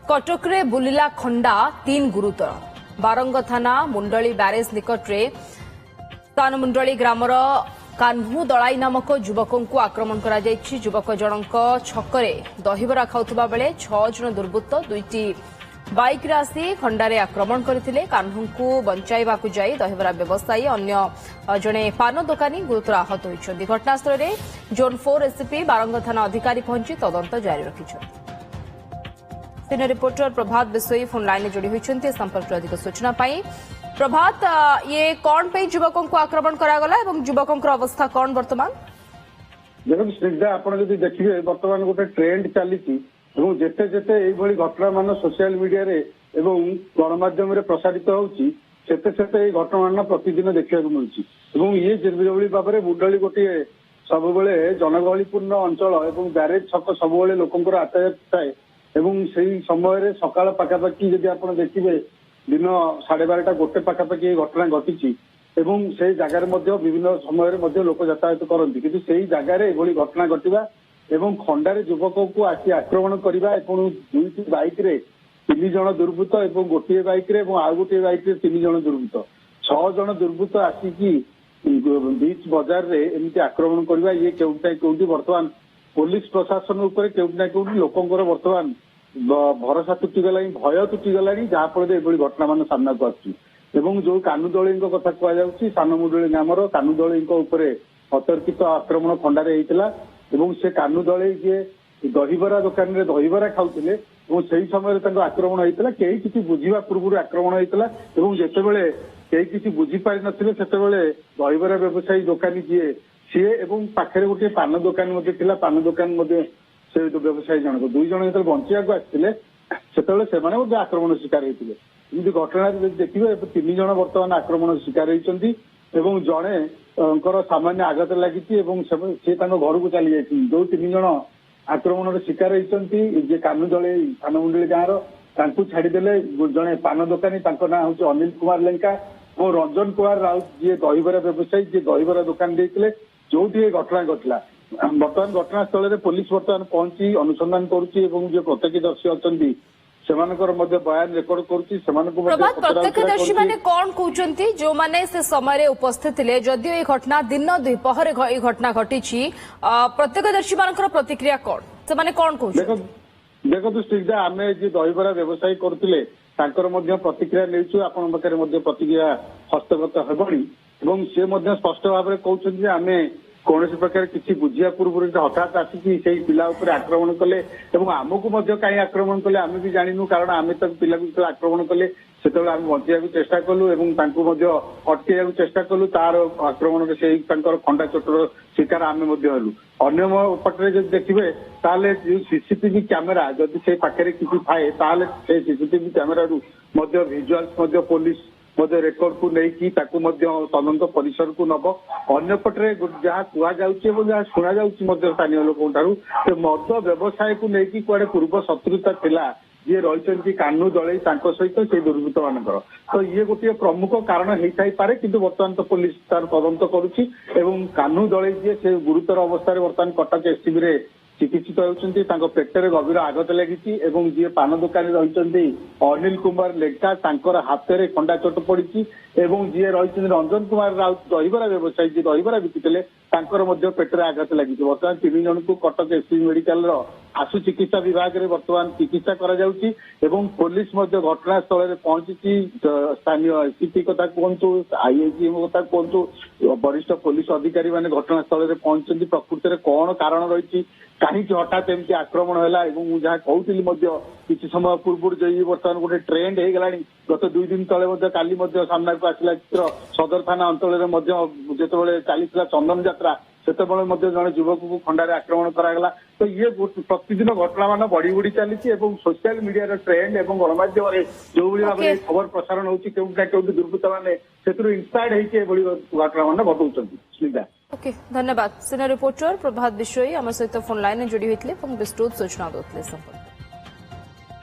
कटकरे बुलिला खंडा 3 गुरुतर बारंग थाना Mundli barrage निकटरे तानमुंडली grammar Kanhu Dalai नामक युवक को आक्रमण करा जायछि। युवक जनक छकरे दहीबरा खाउथबा बेले 6 जन दुर्बृत्त 2टी बाइक रे आसी खंडारे आक्रमण करथिले। कान्हू को बंचाइबाकू जाई दहीबरा व्यवसायी अन्य जणे पान दोकानी गुरुतर आहत होइछन्ति। घटनास्थल रे जोन 4 एसपी बारंग थाना अधिकारी पहुंची तदंत जारी रखिछन्ति। सीनियर रिपोर्टर प्रभात बिशोई फोन लाइन में जोड़ी होती संपर्क अधिक सूचना पाई। प्रभात, ये कौन पे युवकों को आक्रमण करागला एवं युवकों अवस्था कौन वर्तमान? देखो श्रीदा आप देखिए बर्तमान गोटे ट्रेंड चली जिते जिते यही घटना मान सोशल मीडिया गणमाध्यम प्रसारित होते घटना मान प्रतिदिन देखा मिलूँ। ये जो भाव में मुंडली गोटे सब जनगहलीपूर्ण अंचल और ब्यारेज छक सब लोक यातायात थाए एवं से समय सकाल पाखापाखि जदि आप देखिए दिन 12:30 गोटे पाखापाखि घटना घटी से जगार विभिन्न समय लोक यातायात करती कि से जगार ये घटना घटवा एवं खंडारे युवक को आसी आक्रमण करने दुईटी बाइक रे 3 जन दुर्बृत्त और गोटे बाइक रे आउ गोटे बाइक रे 3 जन दुर्बृत्त 6 जन दुर्बृत्त आसिकी बीच बजार रे एमती आक्रमण करवा ये केउटी बर्तमान पुलिस प्रशासन उपर केउटी ना केउटी लोकंकर बर्तमान भरोसा तुटिगला भय तुटिगला जहाँफल ये घटना मान सामना को आसुची। जो कानुदली कथा कहुच्छी सानमुंडली ग्रामर कानुदली अतर्कित आक्रमण खंडारे होता से कानुदली जी दहीबरा दुकान में दहीबरा खाऊले से समय आक्रमण होता कई किसी बुझा पूर्व आक्रमण होता जितेबले कई किसी बुझीपारि नथिले सेतेबले दहीबरा व्यवसायी दुकानी जी सी एवं पाखे गोटे पान दुकान पान दुकान से व्यवसायी जनक 2 जन जो बंचा आसते आक्रमण शिकार होते। एमती घटना देखिए 3 जन बर्तमान आक्रमण शिकार होती जड़े सामान्य आघात लगी सी घर को चली जाती जो 3 जन आक्रमण शिकार होती कानुदली सानमुंडली गाँव छाड़देले जड़े पान दोकानी ना हूँ अनिल कुमार लेंका और रंजन कुमार राउत जी दहीबरा व्यवसायी जी दहीबरा दुकान देते जो घटना घटला। बर्तमान घटनास्थल में पुलिस बर्तमान पहुंची अनुसंधान करुच्ची जो प्रत्यक्षदर्शी अच्छा बयान रेकर्ड प्रत्यक्षदर्शी माने कौन कहते जो माने से समय उपस्थित थे जदियो ये घटना दिन द्विपहर घटना घटी प्रत्यक्षदर्शी मान प्रतिक्रिया कौन से माने कौन कहते देखो श्रीजा आम जी दहीबरा व्यवसायी करते प्रतिक्रिया नहीं आपण पाखे प्रतिक्रिया हस्तगत हेबनी सी स्पष्ट भाव में कहते आम कौन प्रकार किसी बुझिया पूर्व हठात आसिकी से पिला आक्रमण कले आमको कहीं आक्रमण कले आम भी जानू कारण आम तक पिला जो आक्रमण कले से आम बचा चेष्टा कलु अटकैया चेष्टा कलु तार आक्रमण से खंडा चोटर शिकार आम हलु। अन्य पटे जब देखिए ताले सीसीटीवी कैमेरा जदि से पाखे किसी थाए ताले से सीसीटीवी कैमेरा भिजुआल्स पुलिस रेकर्ड को लेकिन तदंत परिसर को नब अन्य पटे जहाँ कह शुणा स्थानीय लोक मद व्यवसाय को लेकिन कुआडे पूर्व शत्रुता थिला जी रही कानू दलई सहित से दुर्वृत्त मानकर तो ये गोटे प्रमुख कारण होता पारे कि बर्तमान तो पुलिस तार तदंत करुच्ची कानू दलई जी से गुरुतर अवस्था बर्तमान कटक एससीबी चिकित्सित होती पेटर गभीर आघात लगी जी पान दुकान रही अनिल कुमार लेखा हाथ में खंडा चोट पड़ी जी रही रंजन कुमार राउत दहीबरा व्यवसायी जी दहीबरा बिकुले पेटर आघात लगी बर्तमान 3 जन को कटक एससीबी मेडिकल आशु चिकित्सा विभाग में बर्तमान चिकित्सा पुलिस घटनास्थल में पहुंची स्थानीय एसपी कथा कहतु आईआईजी कथा कहतु वरिष्ठ पुलिस अधिकारी मैंने घटनास्थल में पहुंचती प्रकृति में कौन कारण रही कहीं हठात एमती आक्रमण है जहाँ कहती किसी समय पूर्व जो ये बर्तमान गोटे ट्रेंड हो गला गत 2 दिन तले काली सामना को आसला चित्र सदर थाना अंचल जो चली चंदन यात्रा से जड़े युवक को खंडारे आक्रमण करागला तो ये प्रतिदिन घटना मान बढ़ी बढ़ी चली सोशल मीडिया ट्रेंड और गणमाध्यम जो भाव में खबर प्रसारण होती दुर्बृत्त मैंने से इन्स्पायर्ड होती घटना मान घटाऊँ। ओके, धन्यवाद। सीनियर रिपोर्टर प्रभात बिशोई आम सहित फोन लाइन में जोड़ी होते विस्तृत सूचना देते।